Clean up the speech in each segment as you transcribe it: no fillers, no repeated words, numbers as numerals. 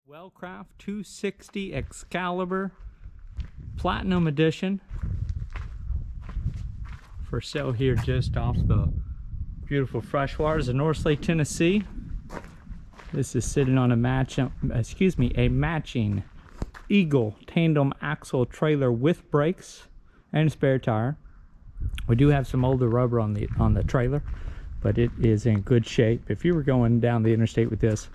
Wellcraft 260 Excalibur Platinum Edition for sale here just off the beautiful freshwaters of Norris Lake, Tennessee. This is sitting on a matching Eagle tandem axle trailer with brakes and a spare tire. We do have some older rubber on the trailer, but it is in good shape. If you were going down the interstate with this,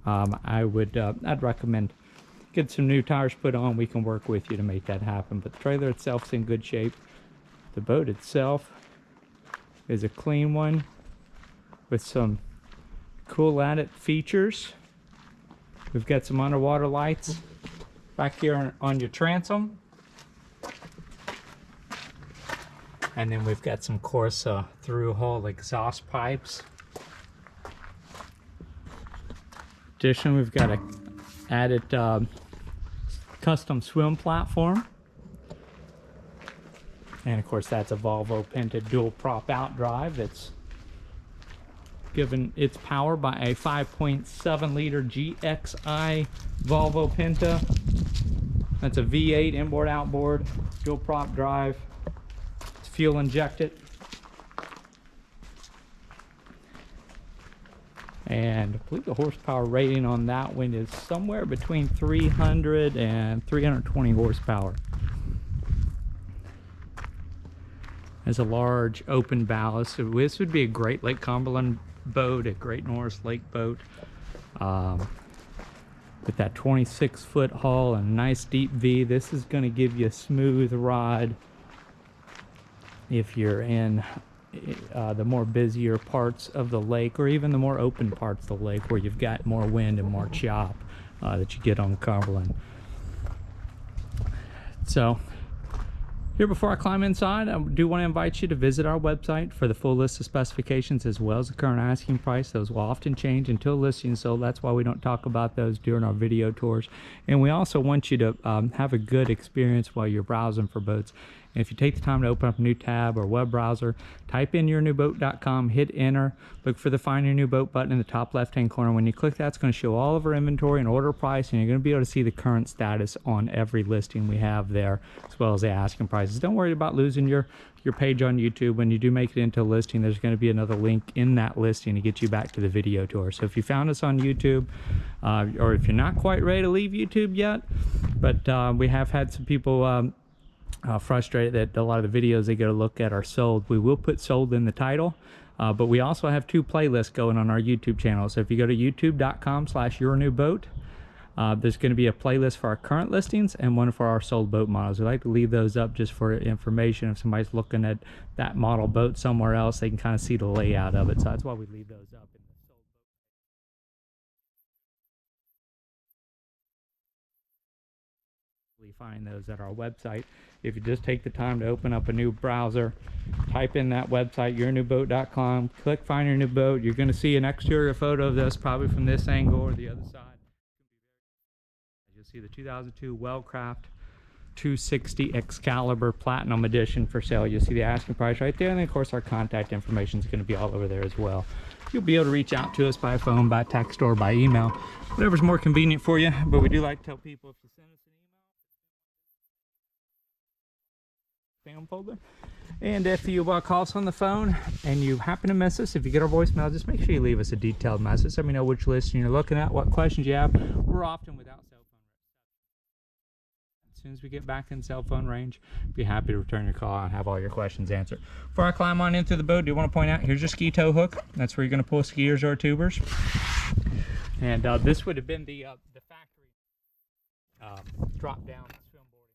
I'd recommend get some new tires put on. We can work with you to make that happen. But the trailer itself is in good shape. The boat itself is a clean one with some cool added features. We've got some underwater lights back here on your transom. And then we've got some Corsa Thru-Hull exhaust pipes. Additionally, we've got a added custom swim platform. And of course, that's a Volvo Penta DuoProp Outdrive that's given its power by a 5.7 liter GXI Volvo Penta. That's a V8 inboard outboard DuoProp drive. It's fuel injected. And I believe the horsepower rating on that one is somewhere between 300 and 320 horsepower. Has a large open ballast. So this would be a great Lake Cumberland boat, a great Norris Lake boat. With that 26-foot hull and a nice deep V, this is going to give you a smooth ride if you're in the more busier parts of the lake, or even the more open parts of the lake where you've got more wind and more chop that you get on Cumberland. So here, before I climb inside, I do want to invite you to visit our website for the full list of specifications as well as the current asking price. Those will often change until listing, so that's why we don't talk about those during our video tours. And we also want you to have a good experience while you're browsing for boats. And if you take the time to open up a new tab or web browser, type in yournewboat.com, hit enter, look for the Find Your New Boat button in the top left-hand corner. When you click that, it's going to show all of our inventory and order price, and you're going to be able to see the current status on every listing we have there, as well as the asking prices. Don't worry about losing your page on YouTube. When you do make it into a listing, there's going to be another link in that listing to get you back to the video tour. So if you found us on YouTube, or if you're not quite ready to leave YouTube yet, but we have had some people frustrated that a lot of the videos they go to look at are sold. We will put sold in the title, but we also have 2 playlists going on our YouTube channel. So if you go to youtube.com/yournewboat, there's going to be a playlist for our current listings and one for our sold boat models. We like to leave those up just for information. If somebody's looking at that model boat somewhere else, they can kind of see the layout of it. So that's why we leave those up. Find those at our website. If you just take the time to open up a new browser, type in that website, yournewboat.com, click Find Your New Boat, you're going to see an exterior photo of this, probably from this angle or the other side. You'll see the 2002 Wellcraft 260 Excalibur Platinum Edition for sale. You'll see the asking price right there, and then of course our contact information is going to be all over there as well. You'll be able to reach out to us by phone, by text, or by email, whatever's more convenient for you. But we do like to tell people, if you send us an email, spam folder, and if you call us on the phone and you happen to miss us, if you get our voicemail, just make sure you leave us a detailed message. Let me know which listing you're looking at, what questions you have. We're often without cell phone range. As soon as we get back in cell phone range, be happy to return your call and have all your questions answered. Before I climb on into the boat, I do want to point out, here's your ski tow hook. That's where you're going to pull skiers or tubers. And this would have been the factory drop down swim boarding.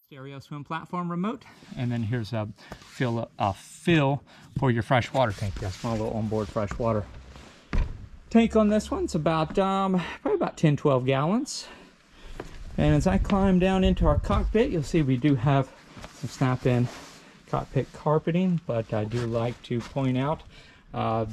Stereo swim platform remote, and then here's a fill for your freshwater tank. Got a small little onboard freshwater tank on this one. It's about probably about 10-12 gallons. And as I climb down into our cockpit, you'll see we do have some snap-in cockpit carpeting, but I do like to point out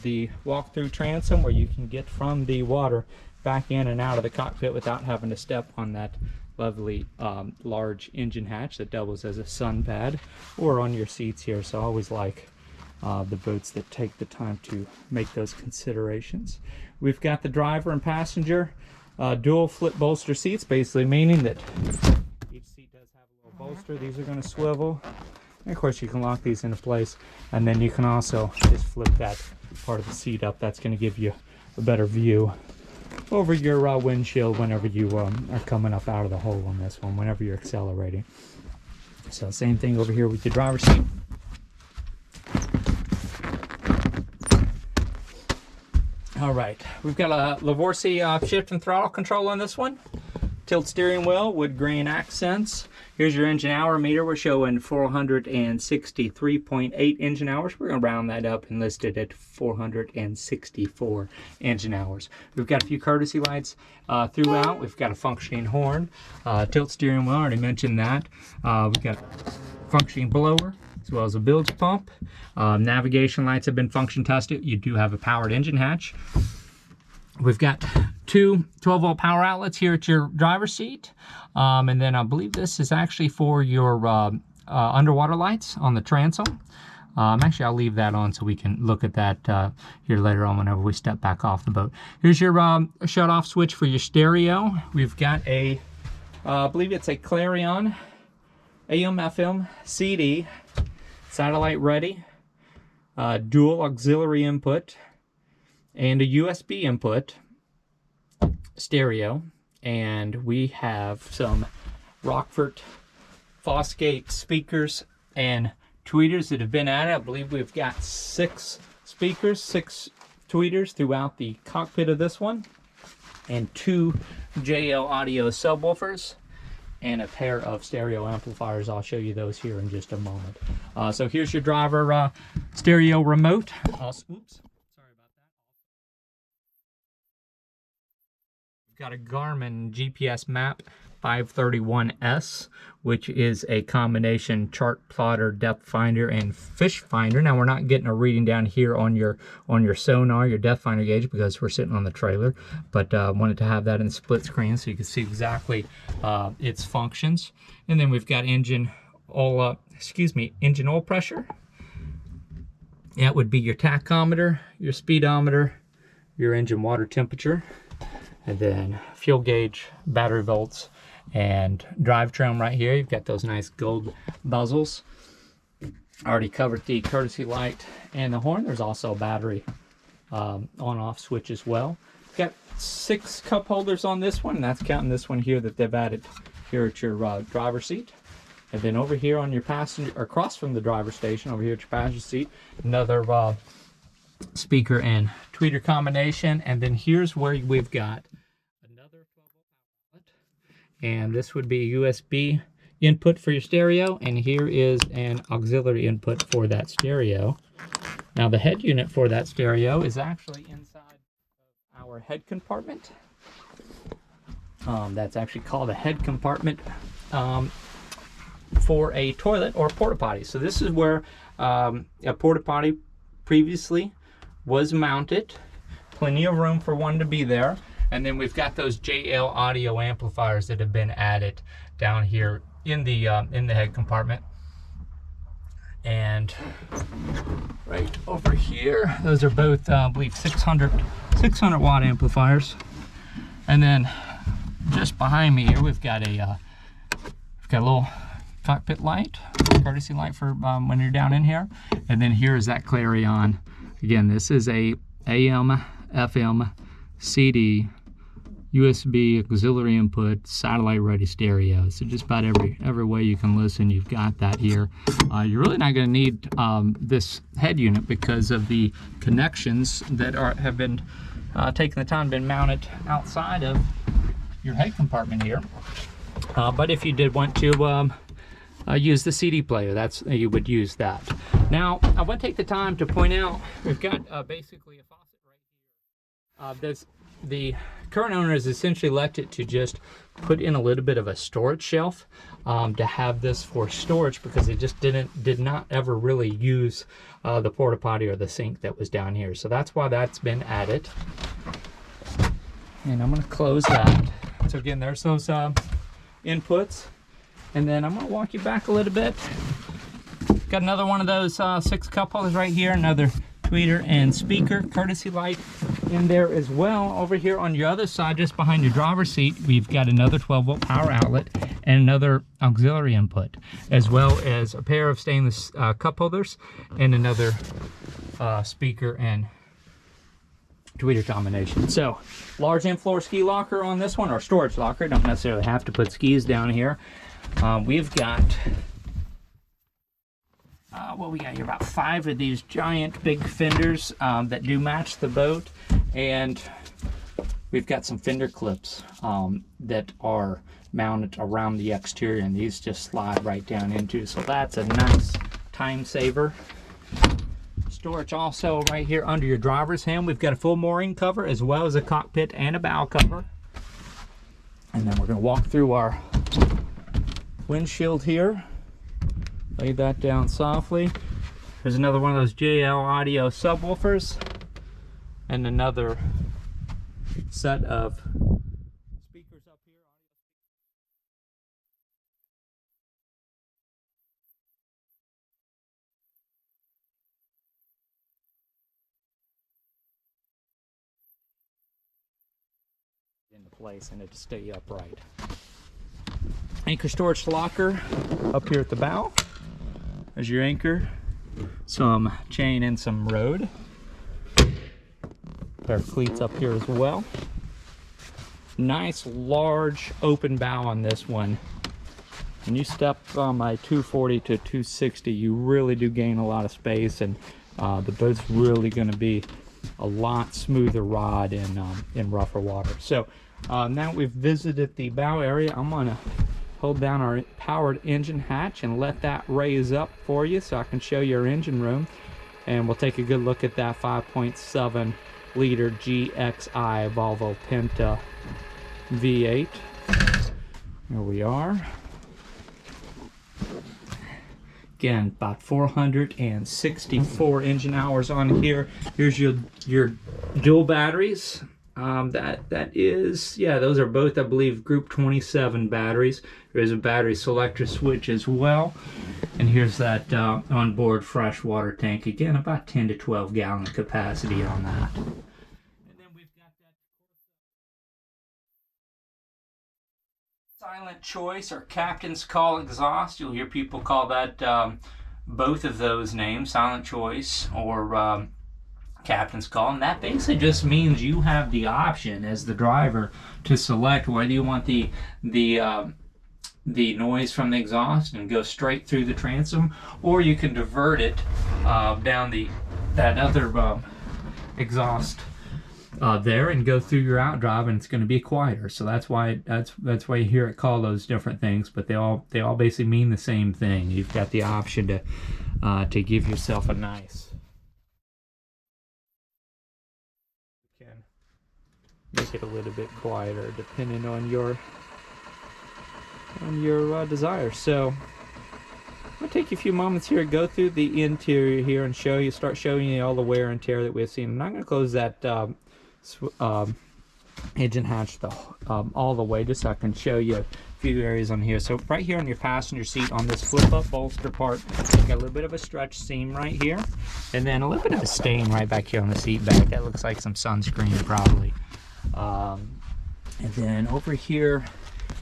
the walk-through transom where you can get from the water back in and out of the cockpit without having to step on that lovely large engine hatch that doubles as a sun pad, or on your seats here. So I always like the boats that take the time to make those considerations. We've got the driver and passenger dual flip bolster seats, basically meaning that each seat does have a little bolster. These are going to swivel. And of course, you can lock these into place, and then you can also just flip that part of the seat up. That's going to give you a better view over your windshield whenever you are coming up out of the hole on this one, whenever you're accelerating. So same thing over here with your driver's seat. All right, we've got a Lavorsi shift and throttle control on this one. Tilt steering wheel, wood grain accents. Here's your engine hour meter. We're showing 463.8 engine hours. We're going to round that up and list it at 464 engine hours. We've got a few courtesy lights throughout. We've got a functioning horn, tilt steering wheel, I already mentioned that. We've got a functioning blower, as well as a bilge pump. Navigation lights have been function tested. You do have a powered engine hatch. We've got two 12-volt power outlets here at your driver's seat. And then I believe this is actually for your underwater lights on the transom. Actually, I'll leave that on so we can look at that here later on whenever we step back off the boat. Here's your shut-off switch for your stereo. We've got a, I believe it's a Clarion AM/FM CD, satellite ready, dual auxiliary input, and a USB input stereo. And we have some Rockford-Fosgate speakers and tweeters that have been added. I believe we've got 6 speakers, 6 tweeters throughout the cockpit of this one, and 2 JL audio subwoofers, and a pair of stereo amplifiers. I'll show you those here in just a moment. So here's your driver stereo remote. Oops, sorry about that. We've got a Garmin GPS map 531S, which is a combination Chartplotter, depth finder, and fish finder. Now we're not getting a reading down here on your sonar, your depth finder gauge, because we're sitting on the trailer, but wanted to have that in split screen so you can see exactly its functions. And then we've got engine oil pressure. That would be your tachometer, your speedometer, your engine water temperature, and then fuel gauge, battery volts, and drivetrain right here. You've got those nice gold bezels. Already covered the courtesy light and the horn. There's also a battery on-off switch as well. Got 6 cup holders on this one, and that's counting this one here that they've added here at your driver's seat. And then over here on your passenger, or across from the driver's station, over here at your passenger seat, another speaker and tweeter combination. And then here's where we've got another 12-volt outlet, and this would be a USB input for your stereo, and here is an auxiliary input for that stereo. Now the head unit for that stereo is actually inside of our head compartment. That's actually called a head compartment for a toilet or porta potty. So this is where a porta potty previously was mounted. Plenty of room for one to be there. And then we've got those JL audio amplifiers that have been added down here in the head compartment. And right over here, those are both I believe 600 watt amplifiers. And then just behind me here, we've got a little cockpit light, courtesy light for when you're down in here. And then here is that Clarion. Again, this is a AM, FM, CD, USB, auxiliary input, satellite ready stereo. So just about every way you can listen, you've got that here. You're really not going to need this head unit because of the connections that have been taking the time, been mounted outside of your head compartment here. But if you did want to use the CD player, you would use that. Now, I want to take the time to point out, we've got basically a faucet right here. The current owner has essentially left it to just put in a little bit of a storage shelf to have this for storage, because it just did not ever really use the porta potty or the sink that was down here. So that's why that's been added. And I'm going to close that. So again, there's those inputs. And then I'm going to walk you back a little bit. Got another one of those 6 cup holders right here, another tweeter and speaker courtesy light in there as well. Over here on your other side, just behind your driver's seat, we've got another 12-volt power outlet and another auxiliary input, as well as a pair of stainless cup holders and another speaker and tweeter combination. So large in-floor ski locker on this one, or storage locker. Don't necessarily have to put skis down here. We've got what we got here, about 5 of these giant big fenders that do match the boat, and we've got some fender clips that are mounted around the exterior, and these just slide right down into, so that's a nice time saver. Storage also right here under your driver's hand. We've got a full mooring cover as well as a cockpit and a bow cover. And then we're going to walk through our windshield here. Lay that down softly. There's another one of those JL audio subwoofers and another set of speakers up here. Into place and it to stay upright. Anchor storage locker up here at the bow. There's your anchor, some chain and some road. Pair of cleats up here as well. Nice large open bow on this one. When you step from a 240 to 260, you really do gain a lot of space, and the boat's really going to be a lot smoother ride in rougher water. So now we've visited the bow area, I'm going to hold down our powered engine hatch and let that raise up for you so I can show you our engine room, and we'll take a good look at that 5.7 liter GXI Volvo Penta V8. Here we are. Again, about 464 engine hours on here. Here's your dual batteries. That is, yeah, those are both, I believe, group 27 batteries. There is a battery selector switch as well. And here's that onboard freshwater tank. Again, about 10 to 12 gallon capacity on that. And then we've got that silent choice, or captain's call exhaust. You'll hear people call that both of those names, silent choice or captain's call, and that basically just means you have the option as the driver to select whether you want the noise from the exhaust and go straight through the transom, or you can divert it down that other exhaust there and go through your outdrive, and it's going to be quieter. So that's why you hear it call those different things, but they all basically mean the same thing. You've got the option to give yourself a nice, make it a little bit quieter depending on your desire. So I'm gonna take you a few moments here to go through the interior here and start showing you all the wear and tear that we've seen. I'm not gonna close that engine hatch all the way, just so I can show you a few areas on here. So right here on your passenger seat on this flip up bolster part, you've got a little bit of a stretch seam right here, and then a little bit of a stain right back here on the seat back. That looks like some sunscreen probably. And then over here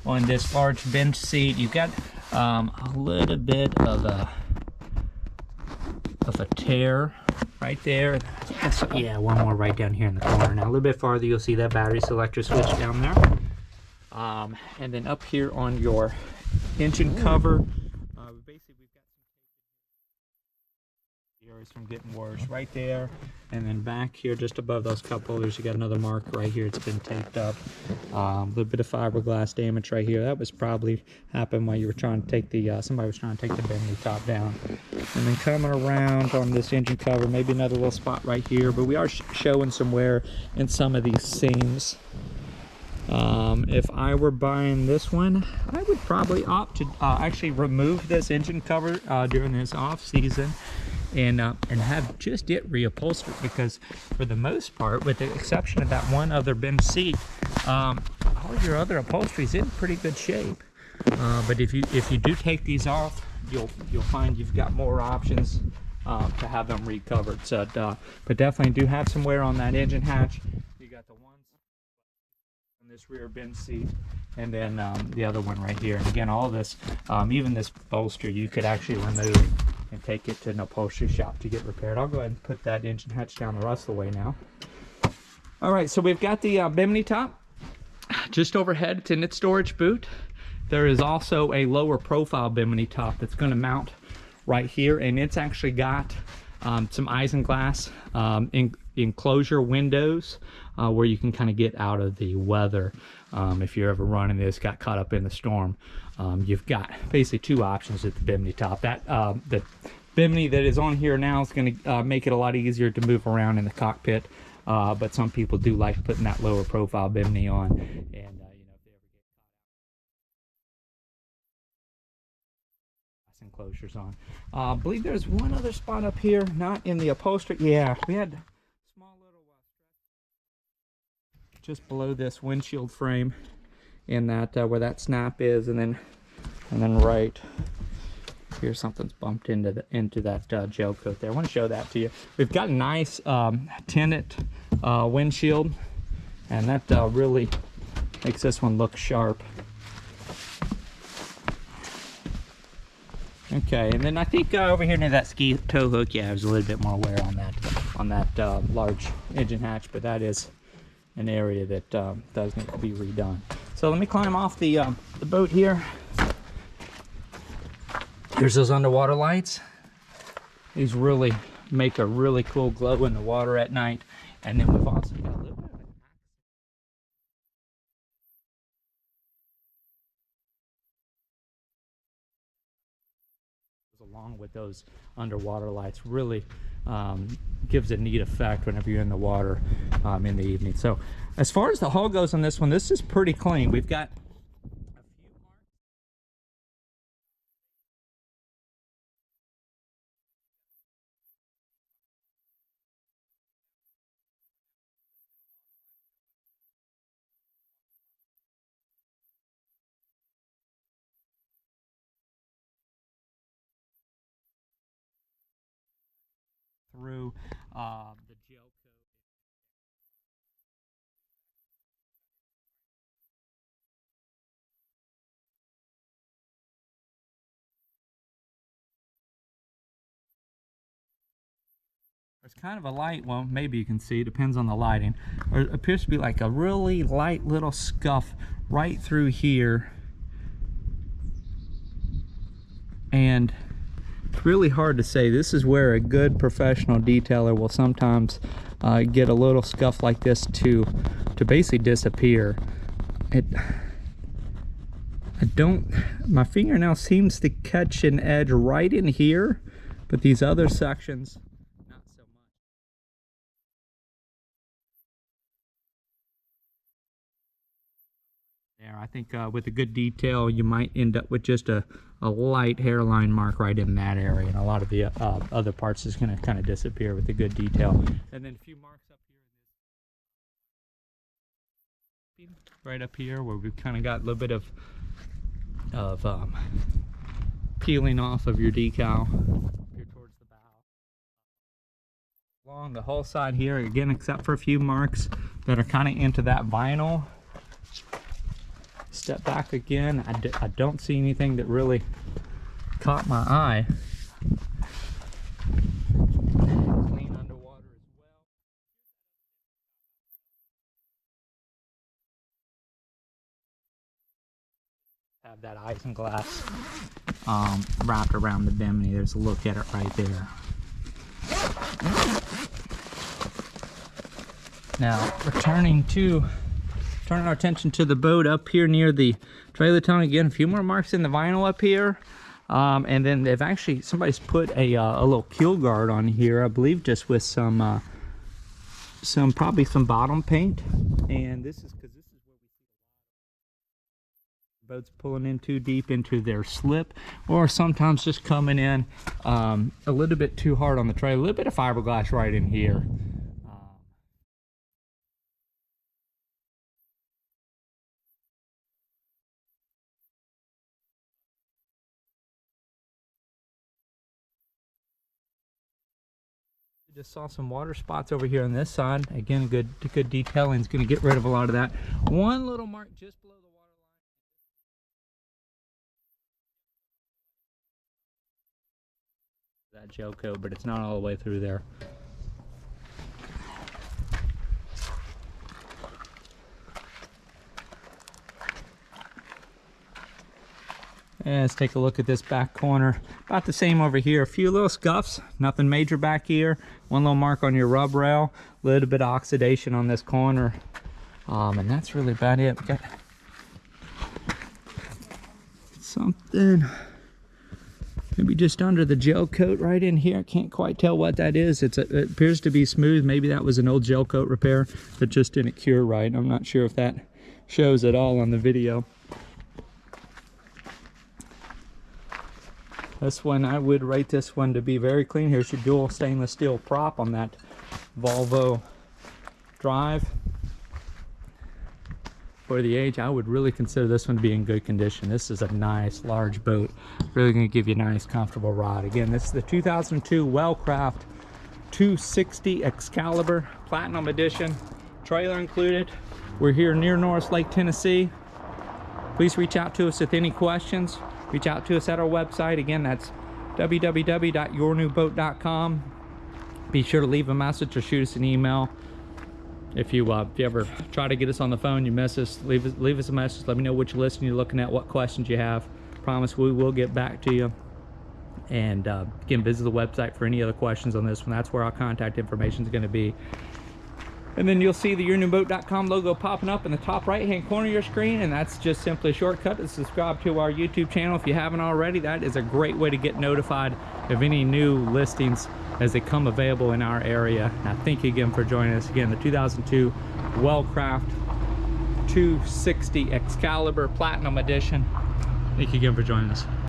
on this large bench seat, you've got a little bit of a tear right there. Yeah, one more right down here in the corner. Now a little bit farther, you'll see that battery selector switch down there. And then up here on your engine cover, basically we've got some areas from getting worse right there, and then back here just above those cup holders you got another mark right here. It's been taped up. A little bit of fiberglass damage right here. That was probably happened while you were trying to take the somebody was trying to take the Bimini top down. And then coming around on this engine cover, maybe another little spot right here, but we are showing some wear in some of these seams. If I were buying this one, I would probably opt to actually remove this engine cover during this off season and have just it reupholstered, because for the most part, with the exception of that one other bench seat, all your other upholstery is in pretty good shape. But if you do take these off you'll find you've got more options to have them recovered. So, but definitely do have some wear on that engine hatch. You got the ones on this rear bench seat, and then the other one right here. And again, all this, even this bolster, you could actually remove and take it to an upholstery shop to get repaired. I'll go ahead and put that engine hatch down the rest of the way now. All right, so we've got the Bimini top just overhead. It's in its storage boot. There is also a lower profile Bimini top that's going to mount right here, and it's actually got some Issenglass enclosure windows where you can kind of get out of the weather if you're ever running this, got caught up in the storm. You've got basically two options at the Bimini top. That the Bimini that is on here now is going to make it a lot easier to move around in the cockpit, but some people do like putting that lower profile Bimini on, and you know, if they ever get enclosures on. I believe there's one other spot up here, not in the upholstery. Yeah, we had small little just below this windshield frame, in that where that snap is, and then right here something's bumped into that gel coat there. I want to show that to you. We've got a nice tinted windshield, and that really makes this one look sharp. Okay, and then I think over here near that ski tow hook, yeah, there's a little bit more wear on that large engine hatch, but that is an area that does need to be redone. So let me climb off the boat here. Here's those underwater lights. These really make a really cool glow in the water at night. And then we've also got a little bit of an along with those underwater lights, really gives a neat effect whenever you're in the water in the evening. So as far as the hull goes on this one, this is pretty clean. We've got through the gel coat. There's kind of a light, well, maybe you can see, depends on the lighting. There appears to be like a really light little scuff right through here. And it's really hard to say. This is where a good professional detailer will sometimes get a little scuff like this to basically disappear. My fingernail seems to catch an edge right in here, but these other sections, not so much. There, I think with a good detail, you might end up with just a light hairline mark right in that area, and a lot of the other parts is going to kind of disappear with a good detail. And then a few marks up here, right up here, where we've kind of got a little bit of peeling off of your decal here towards the bow. Along the whole side here, again, except for a few marks that are kind of into that vinyl. Step back again. I don't see anything that really caught my eye. Clean underwater as well. Have that Issenglass wrapped around the Bimini. There's a look at it right there. Now, turning our attention to the boat up here near the trailer tongue. Again, a few more marks in the vinyl up here. And then they've actually, somebody's put a little keel guard on here, I believe, just with probably some bottom paint. And this is because this is where we see boats pulling in too deep into their slip, or sometimes just coming in a little bit too hard on the trailer. A little bit of fiberglass right in here. Just saw some water spots over here on this side. Again, good detailing is going to get rid of a lot of that. One little mark just below the water line. That gel coat, but it's not all the way through there. And let's take a look at this back corner. About the same over here. A few little scuffs, nothing major back here. One little mark on your rub rail. A little bit of oxidation on this corner. And that's really about it. We got something maybe just under the gel coat right in here. I can't quite tell what that is. It appears to be smooth. Maybe that was an old gel coat repair that just didn't cure right. I'm not sure if that shows at all on the video. This one, I would rate this one to be very clean. Here's your dual stainless steel prop on that Volvo drive. For the age, I would really consider this one to be in good condition. This is a nice large boat. Really gonna give you a nice comfortable ride. Again, this is the 2002 Wellcraft 260 Excalibur Platinum Edition. Trailer included. We're here near Norris Lake, Tennessee. Please reach out to us with any questions. Reach out to us at our website. Again, that's www.yournewboat.com. Be sure to leave a message or shoot us an email. If you ever try to get us on the phone, you miss us, leave us a message. Let me know which listing you're looking at, what questions you have. Promise we will get back to you. And again, visit the website for any other questions on this one. That's where our contact information is going to be. And then you'll see the yournewboat.com logo popping up in the top right hand corner of your screen, and that's just simply a shortcut to subscribe to our YouTube channel. If you haven't already, that is a great way to get notified of any new listings as they come available in our area. Now, thank you again for joining us. Again, the 2002 Wellcraft 260 Excalibur Platinum Edition. Thank you again for joining us.